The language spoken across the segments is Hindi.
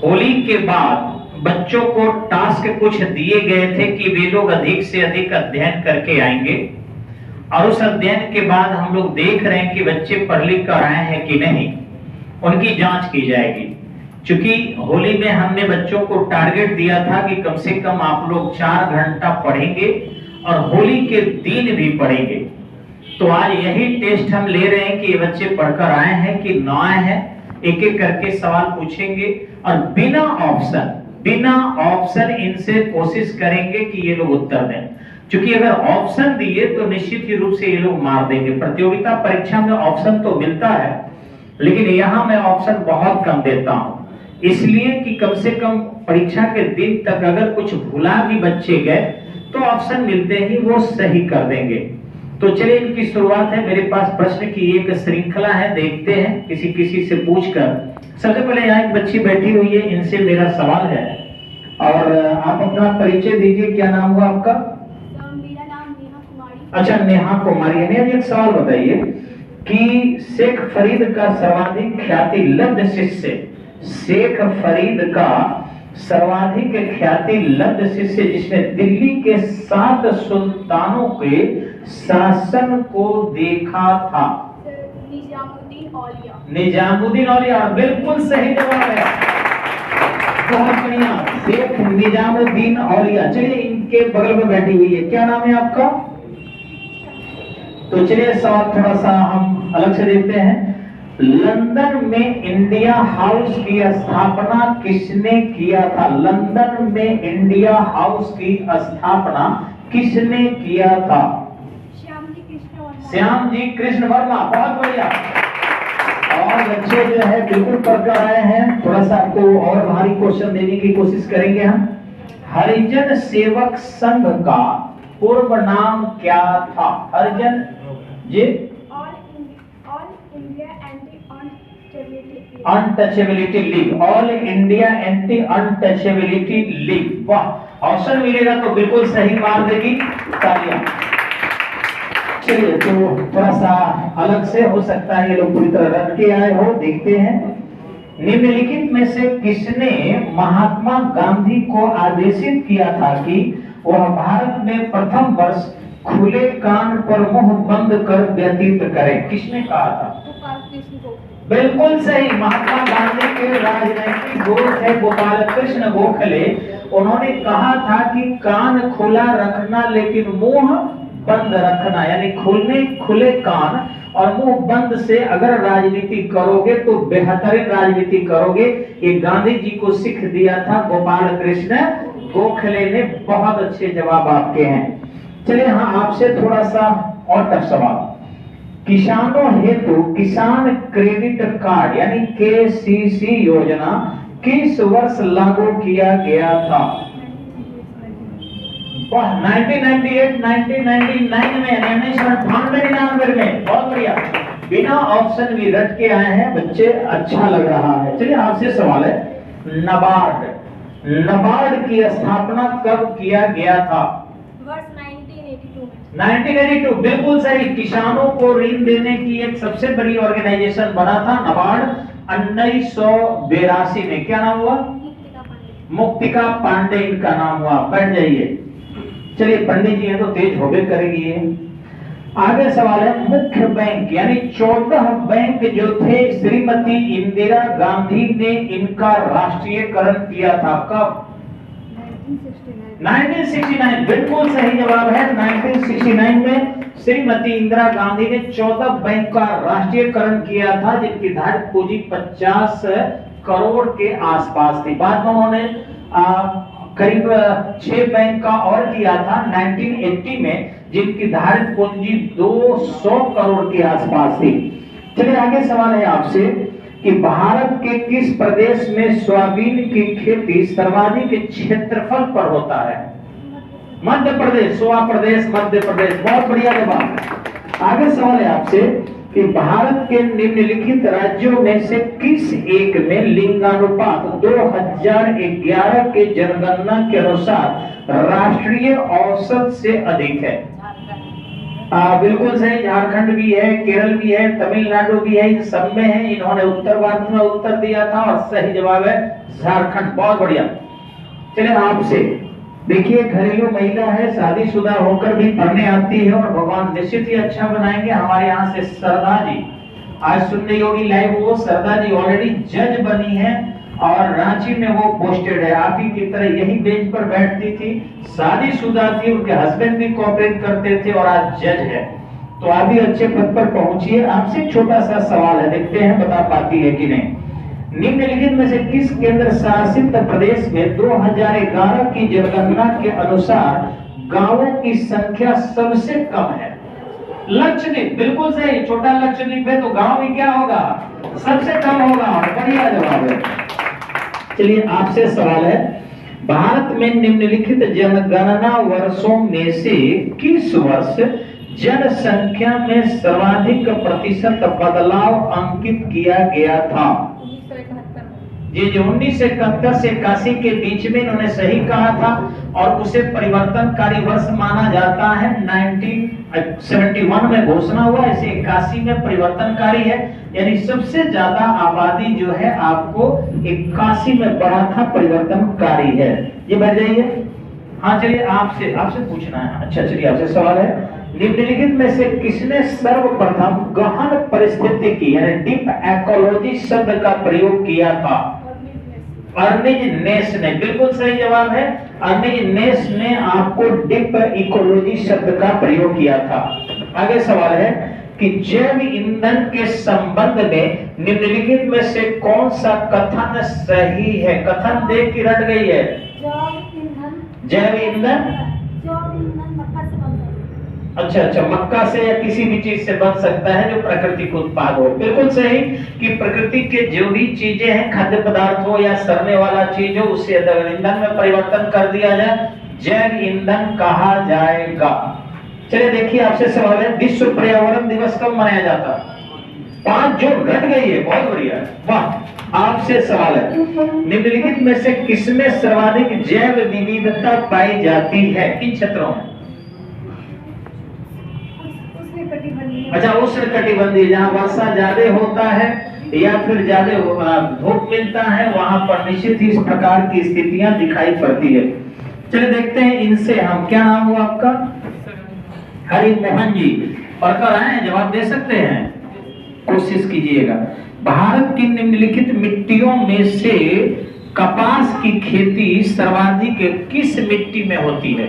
होली के बाद बच्चों को टास्क कुछ दिए गए थे कि वे लोग अधिक से अधिक अध्ययन करके आएंगे, और उस अध्ययन के बाद हम लोग देख रहे हैं कि बच्चे पढ़ लिख कर आए हैं कि नहीं, उनकी जांच की जाएगी। क्योंकि होली में हमने बच्चों को टारगेट दिया था कि कम से कम आप लोग 4 घंटा पढ़ेंगे और होली के दिन भी पढ़ेंगे। तो आज यही टेस्ट हम ले रहे हैं कि ये बच्चे पढ़कर आए हैं कि न आए हैं। एक एक करके सवाल पूछेंगे और बिना ऑप्शन इनसे कोशिश करेंगे कि ये लोग उत्तर दें। क्योंकि अगर ऑप्शन दिए तो निश्चित ही रूप से ये लोग मार देंगे। प्रतियोगिता परीक्षा में ऑप्शन तो मिलता है, लेकिन यहाँ मैं ऑप्शन बहुत कम देता हूँ, इसलिए कि कम से कम परीक्षा के दिन तक अगर कुछ भुला भी बच्चे गए तो ऑप्शन मिलते ही वो सही कर देंगे। तो चलिए इनकी शुरुआत है। मेरे पास प्रश्न की एक श्रृंखला है, देखते हैं किसी किसी से पूछकर। सबसे पहले यहाँ एक बच्ची बैठी हुई है, इनसे मेरा सवाल है, और आप अपना परिचय दीजिए। क्या नाम हुआ आपका? मेरा नाम नेहा कुमारी। अच्छा, नेहा कुमारी। एक सवाल बताइए कि शेख फरीद का सर्वाधिक ख्याति लब्ध शिष्य, शेख फरीद का सर्वाधिक ख्याति लब्ध शिष्य जिसने दिल्ली के 7 सुल्तानों के शासन को देखा था? निजामुद्दीन औलिया। निजामुद्दीन औलिया, बिल्कुल सही जवाब है। बहुत बढ़िया, शेख निजामुद्दीन औलिया। चलिए इनके बगल में बैठी हुई है, क्या नाम है आपका? तो चलिए सवाल थोड़ा सा हम अलग से देखते हैं। लंदन में इंडिया हाउस की स्थापना किसने किया था? लंदन में इंडिया हाउस की स्थापना किसने किया था? श्याम जी कृष्ण वर्मा। बहुत बढ़िया। और बच्चे जो है बिल्कुल पढ़कर आए हैं। थोड़ा सा आपको और भारी क्वेश्चन देने की कोशिश करेंगे हम। हरिजन सेवक संघ का पूर्व नाम क्या था? हरिजन जी untouchability league, all India anti untouchability league. वाह, ऑप्शन मिलेगा तो बिल्कुल सही मार देगी, तालियां। चलिए तो थोड़ा सा अलग से हो सकता है ये लोग पूरी तरह रट के आए हो, देखते हैं। निम्नलिखित में से किसने महात्मा गांधी को आदेशित किया था कि वह भारत में प्रथम वर्ष खुले कान पर मुंह बंद कर व्यतीत करें? किसने कहा था? बिल्कुल सही, महात्मा गांधी के राजनीतिक गुरु थे गोपाल कृष्ण गोखले। उन्होंने कहा था कि कान खुला रखना लेकिन मुंह बंद रखना, यानी खुले कान और मुंह बंद से अगर राजनीति करोगे तो बेहतरीन राजनीति करोगे। ये गांधी जी को सीख दिया था गोपाल कृष्ण गोखले ने। बहुत अच्छे जवाब आपके हैं। चलिए हाँ, आपसे थोड़ा सा और टफ सवाल। किसानों हेतु किसान क्रेडिट कार्ड यानी केसीसी योजना किस वर्ष लागू किया गया था? 1998, 1999 में, 1998 में। बहुत बढ़िया, बिना ऑप्शन भी रट के आए हैं बच्चे, अच्छा लग रहा है। चलिए आपसे सवाल है, नबार्ड की स्थापना कब किया गया था? 1982, बिल्कुल सही। किसानों को ऋण देने की एक सबसे बड़ी ऑर्गेनाइजेशन बना था नबार्ड 1982 में। क्या नाम हुआ? मुक्तिका पांडे इनका नाम हुआ। बैठ जाइए। चलिए पंडित जी हैं तो तेज होबे करेगी। आगे सवाल है, मुख्य बैंक यानी 14 बैंक जो थे श्रीमती इंदिरा गांधी ने इनका राष्ट्रीयकरण किया था कब? 1969, बिल्कुल सही जवाब है। 1969 में श्रीमती इंदिरा गांधी ने 14 बैंक का राष्ट्रीयकरण किया था, जिनकी धारित पूंजी 50 करोड़ के आसपास थी। बाद में उन्होंने करीब 6 बैंक का और किया था 1980 में, जिनकी धारित पूंजी 200 करोड़ के आसपास थी। चलिए आगे सवाल है आपसे कि भारत के किस प्रदेश में सोयाबीन की खेती सर्वाधिक क्षेत्रफल पर होता है? मध्य प्रदेश, सोया प्रदेश, मध्य प्रदेश। बहुत बढ़िया जवाब। आगे सवाल है आपसे कि भारत के निम्नलिखित राज्यों में से किस एक में लिंगानुपात 2011 के जनगणना के अनुसार राष्ट्रीय औसत से अधिक है? बिल्कुल सही, झारखंड भी है, केरल भी है, तमिलनाडु भी है, इन सब में है। इन्होंने उत्तर भारत में उत्तर दिया था और सही जवाब है झारखंड। बहुत बढ़िया। चलिए आपसे देखिए, घरेलू महिला है, शादीशुदा होकर भी पढ़ने आती है और भगवान निश्चित ही अच्छा बनाएंगे। हमारे यहाँ से सरदा जी आज सुनने योगी लाइव, वो सरदा जी ऑलरेडी जज बनी है और रांची में वो पोस्टेड है। आप ही की तरह यही बेंच पर बैठती थी, शादीशुदा थी, उनके हस्बैंड भी कोऑपरेट करते थे और आज जज है। तो आप भी अच्छे पद पर पहुंचिए। आपसे छोटा सा सवाल है, देखते हैं बता पाती है कि नहीं। निम्नलिखित में से किस केंद्र शासित प्रदेश में 2011 की जनगणना के अनुसार गांवों की संख्या सबसे कम है? लक्षद्वीप, बिल्कुल सही। छोटा लक्षद्वीप है तो गांव भी क्या होगा? सबसे कम होगा। बढ़िया जवाब है। चलिए आपसे सवाल है, भारत में निम्नलिखित जनगणना वर्षों में से किस वर्ष जनसंख्या में सर्वाधिक प्रतिशत बदलाव अंकित किया गया था? जी 1971 से 81 के बीच में इन्होंने सही कहा था और उसे परिवर्तनकारी वर्ष माना जाता है। 1971 में घोषणा हुआ, इसे 81 में परिवर्तनकारी है। यानी सबसे ज्यादा आबादी जो है आपको 81 में बढ़ा था, परिवर्तनकारी है। ये बढ़ जाइए। हाँ चलिए आपसे पूछना है। अच्छा चलिए आपसे सवाल है, निम्नलिखित में से किसने सर्वप्रथम गहन परिस्थितिकी यानी डीप इकोलॉजी शब्द का प्रयोग किया था? अर्निज नेस ने, बिल्कुल सही जवाब है। अर्निज नेस ने आपको डीप इकोलॉजी शब्द का प्रयोग किया था। आगे सवाल है कि जैव ईंधन के संबंध में निम्नलिखित में से कौन सा कथन सही है? कथन देख के रट गई है। जैव ईंधन अच्छा, मक्का से या किसी भी चीज से बन सकता है जो प्राकृतिक उत्पाद हो। बिल्कुल सही कि प्रकृति के जो भी चीजें हैं, खाद्य पदार्थ हो या सड़ने वाला चीज हो, उससे अगर ईंधन में परिवर्तन कर दिया जाए जैव ईंधन कहा जाएगा। चलिए देखिए आपसे सवाल है, विश्व पर्यावरण दिवस कब मनाया जाता है? 5 जून। घट गई है, बहुत बढ़िया, वाह। आपसे सवाल है, निम्नलिखित में से किसमें सर्वाधिक जैव विविधता पाई जाती है? किन क्षेत्रों में? अच्छा उष्णकटिबंधीय, जहाँ वर्षा ज्यादा होता है या फिर ज्यादा धूप मिलता है, वहां पर निश्चित ही इस प्रकार की स्थितियां दिखाई पड़ती है। चलिए देखते हैं इनसे हम, क्या नाम हुआ आपका? हरिमोहन जी। पढ़कर आए हैं, जवाब दे सकते हैं? कोशिश कीजिएगा। भारत की निम्नलिखित मिट्टियों में से कपास की खेती सर्वाधिक किस मिट्टी में होती है?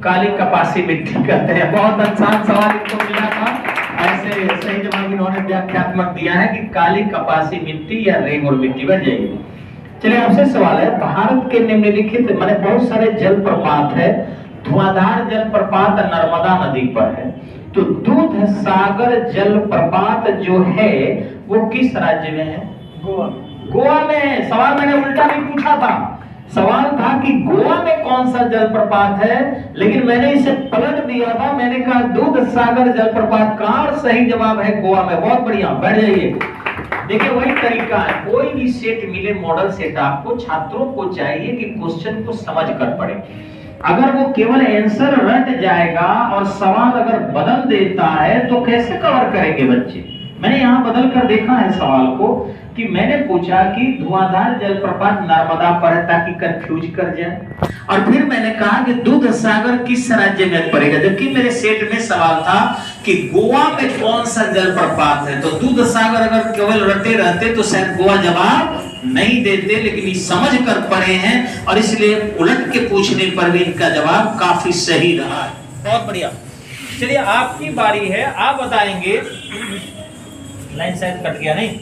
काली कपासी मिट्टी कहते हैं। बहुत आसान सवाल इनको मिला था, ऐसे सही जवाब इन्होंने व्याख्यात्मक दिया है कि काली कपासी मिट्टी या रेगुर मिट्टी। बढ़ जाइए। चलिए आपसे सवाल है, भारत के निम्नलिखित माने बहुत सारे जलप्रपात है, धुआंधार जलप्रपात नर्मदा नदी पर है, तो दूध सागर जलप्रपात जो है वो किस राज्य में है? गोवा में। सवाल मैंने उल्टा भी पूछा था, सवाल था कि गोवा में कौन सा जलप्रपात है, लेकिन मैंने इसे पलट दिया था, मैंने कहा दूध सागर जलप्रपात का, और सही जवाब है गोवा में। बहुत बढ़िया, बैठ जाइए। देखिए वही तरीका है, कोई भी सेट मिले, मॉडल सेट, आपको छात्रों को चाहिए कि क्वेश्चन को समझ कर पढ़े। अगर वो केवल आंसर रट जाएगा और सवाल अगर बदल देता है तो कैसे कवर करेंगे बच्चे? मैंने यहाँ बदल कर देखा है सवाल को कि मैंने पूछा कि धुआंधार जलप्रपात नर्मदा पर है ताकि कंफ्यूज कर जाए, और फिर मैंने कहा कि दूध सागर किस राज्य में पड़ेगा, जबकि मेरे सेट में सवाल था कि गोवा में कौन सा जलप्रपात है। तो दूध सागर अगर केवल रटे रहते तो शायद गोवा जवाब नहीं देते, लेकिन ये समझ कर पढ़े हैं और इसलिए उलट के पूछने पर भी इनका जवाब काफी सही रहा है। बहुत बढ़िया। चलिए आपकी बारी है, आप बताएंगे। लाइन शायद कट गया नहीं।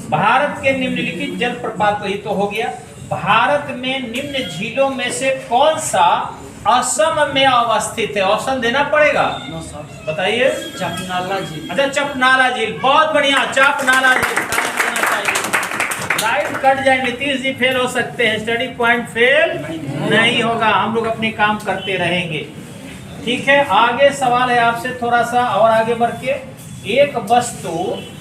भारत के निम्नलिखित जलप्रपात, तो ये तो हो गया। भारत में निम्न झीलों में से कौन सा असम में अवस्थित है? ऑप्शन देना पड़ेगा, बताइए। चपनाला झील। अच्छा चपनाला झील, बहुत बढ़िया, चपनाला झील। लाइट कट जाए, नीतीश जी फेल हो सकते हैं, स्टडी पॉइंट फेल नहीं होगा, हम लोग अपने काम करते रहेंगे। ठीक है, आगे सवाल है आपसे थोड़ा सा और आगे बढ़ के। एक वस्तु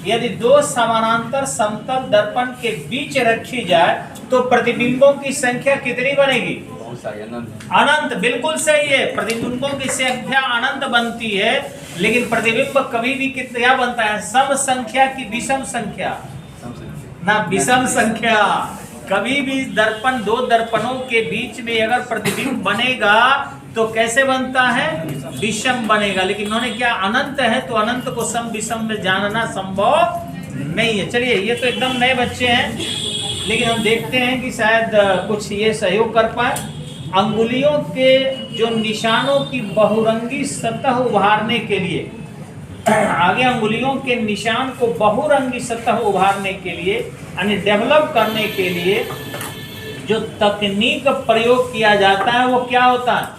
यदि दो समानांतर समतल दर्पण के बीच रखी जाए तो प्रतिबिंबों की संख्या कितनी बनेगी? अनंत बिल्कुल सही है। प्रतिबिंबों की संख्या अनंत बनती है, लेकिन प्रतिबिंब कभी भी कितना बनता है? सम संख्या की विषम संख्या ना, विषम संख्या। कभी भी दर्पण, दो दर्पणों के बीच में अगर प्रतिबिंब बनेगा तो कैसे बनता है? विषम बनेगा। लेकिन उन्होंने क्या, अनंत है तो अनंत को सम विषम में जानना संभव नहीं है। चलिए, ये तो एकदम नए बच्चे हैं, लेकिन हम देखते हैं कि शायद कुछ ये सहयोग कर पाए। अंगुलियों के जो निशानों की बहुरंगी सतह उभारने के लिए, आगे अंगुलियों के निशान को बहुरंगी सतह उभारने के लिए यानी डेवलप करने के लिए जो तकनीक प्रयोग किया जाता है वो क्या होता है?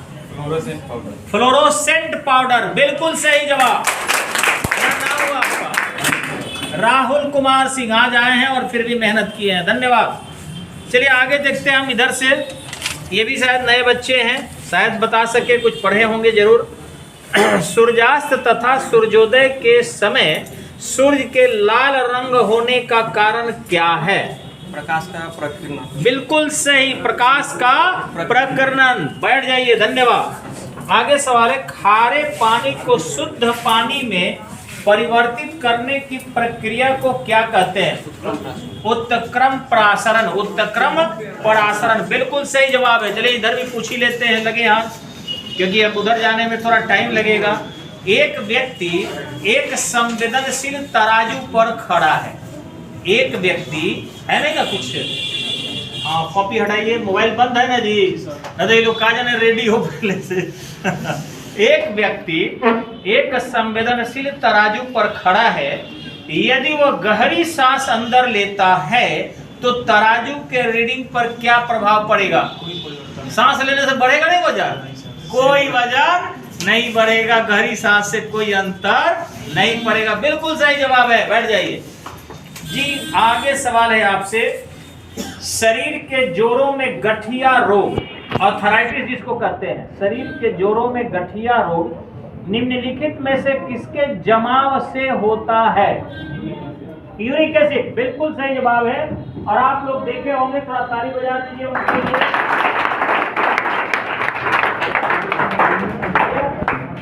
Fluorescent powder. बिल्कुल सही जवाब। क्या नाम हुआ आपका? राहुल कुमार सिंह। आज आए हैं और फिर भी मेहनत किए हैं, धन्यवाद। चलिए आगे देखते हैं हम इधर से। ये भी शायद नए बच्चे हैं, शायद बता सके, कुछ पढ़े होंगे जरूर। सूर्यास्त तथा सूर्योदय के समय सूर्य के लाल रंग होने का कारण क्या है? प्रकाश का प्रकीर्णन। बिल्कुल सही, प्रकाश का प्रकीर्णन। बैठ जाइए, धन्यवाद। आगे सवाल है, खारे पानी को शुद्ध पानी में परिवर्तित करने की प्रक्रिया को क्या कहते हैं? उत्क्रम प्रासरण। उत्क्रम प्रासरण, बिल्कुल सही जवाब है। चलिए इधर भी पूछ ही लेते हैं, लगे हाथ, क्योंकि अब उधर जाने में थोड़ा टाइम लगेगा। एक व्यक्ति एक संवेदनशील तराजू पर खड़ा है। एक व्यक्ति है नहीं ना, कुछ हाँ कॉपी हटाइए, मोबाइल बंद है ना जी, न तो ये लोग कहा जाने रेडी हो पहले से। एक व्यक्ति एक संवेदनशील तराजू पर खड़ा है। यदि वह गहरी सांस अंदर लेता है तो तराजू के रीडिंग पर क्या प्रभाव पड़ेगा? सांस लेने से बढ़ेगा नहीं वजन? कोई वजन नहीं बढ़ेगा, गहरी सांस से कोई अंतर नहीं पड़ेगा। बिल्कुल सही जवाब है, बैठ जाइए जी। आगे सवाल है आपसे, शरीर के जोड़ों में गठिया रोग, आर्थराइटिस जिसको कहते हैं, शरीर के जोड़ों में गठिया रोग निम्नलिखित में से किसके जमाव से होता है? Uric acid. बिल्कुल सही जवाब है। और आप लोग देखे होंगे, थोड़ा ताली बजा दीजिए उनके लिए।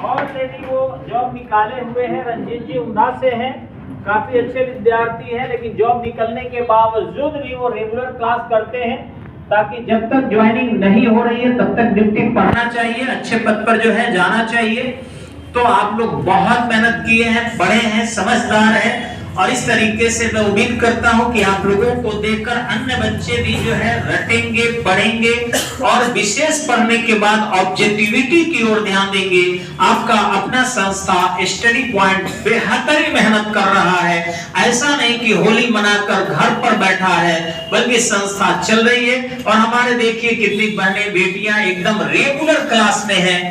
और से भी वो जॉब निकाले हुए हैं, रंजीत जी उमदा से हैं, काफी अच्छे विद्यार्थी हैं, लेकिन जॉब निकलने के बावजूद भी वो रेगुलर क्लास करते हैं, ताकि जब तक ज्वाइनिंग नहीं हो रही है तब तक ड्यूटी पढ़ना चाहिए, अच्छे पद पर जो है जाना चाहिए। तो आप लोग बहुत मेहनत किए हैं, पढ़े हैं, समझदार हैं, और इस तरीके से मैं उम्मीद करता हूं कि आप लोगों को देखकर अन्य बच्चे भी जो है रटेंगे, पढ़ेंगे और विशेष पढ़ने के बाद ऑब्जेक्टिविटी की ओर ध्यान देंगे। आपका अपना संस्था स्टडी पॉइंट बेहतरीन मेहनत कर रहा है। ऐसा नहीं कि होली मनाकर घर पर बैठा है, बल्कि संस्था चल रही है। और हमारे देखिए कितनी बहनें बेटियां एकदम रेगुलर क्लास में हैं,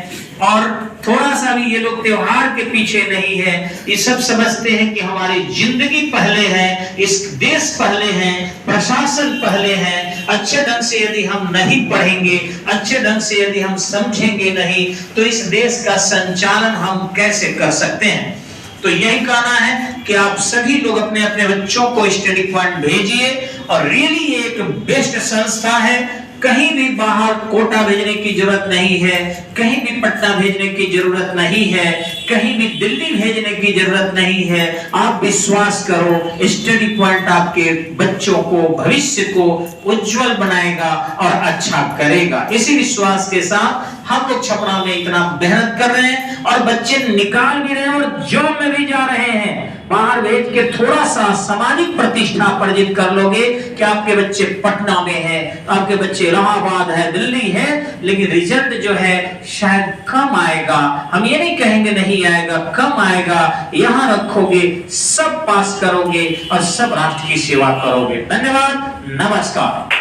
और थोड़ा सा भी ये लोग त्योहार के पीछे नहीं है। ये सब समझते हैं कि हमारी जिंदगी पहले है, इस देश पहले है, प्रशासन पहले है। अच्छे ढंग से यदि हम नहीं पढ़ेंगे, अच्छे ढंग से यदि हम समझेंगे नहीं, तो इस देश का संचालन हम कैसे कर सकते हैं? तो यही कहना है कि आप सभी लोग अपने अपने बच्चों को स्टडी पॉइंट भेजिए। और रियली ये एक बेस्ट संस्था है। कहीं भी बाहर कोटा भेजने की जरूरत नहीं है, कहीं भी पटना भेजने की जरूरत नहीं है, कहीं भी दिल्ली भेजने की जरूरत नहीं है। आप विश्वास करो, स्टडी पॉइंट आपके बच्चों को, भविष्य को उज्जवल बनाएगा और अच्छा करेगा। इसी विश्वास के साथ हम लोग छपरा में इतना मेहनत कर रहे हैं और बच्चे निकाल भी रहे हैं और जॉब में भी जा रहे हैं। बाहर भेज के थोड़ा सा सामाजिक प्रतिष्ठा अर्जित कर लोगे कि आपके बच्चे पटना में हैं, आपके बच्चे इलाहाबाद है, दिल्ली है, लेकिन रिजल्ट जो है शायद कम आएगा। हम ये नहीं कहेंगे नहीं आएगा, कम आएगा। यहाँ रखोगे, सब पास करोगे और सब राष्ट्र की सेवा करोगे। धन्यवाद, नमस्कार।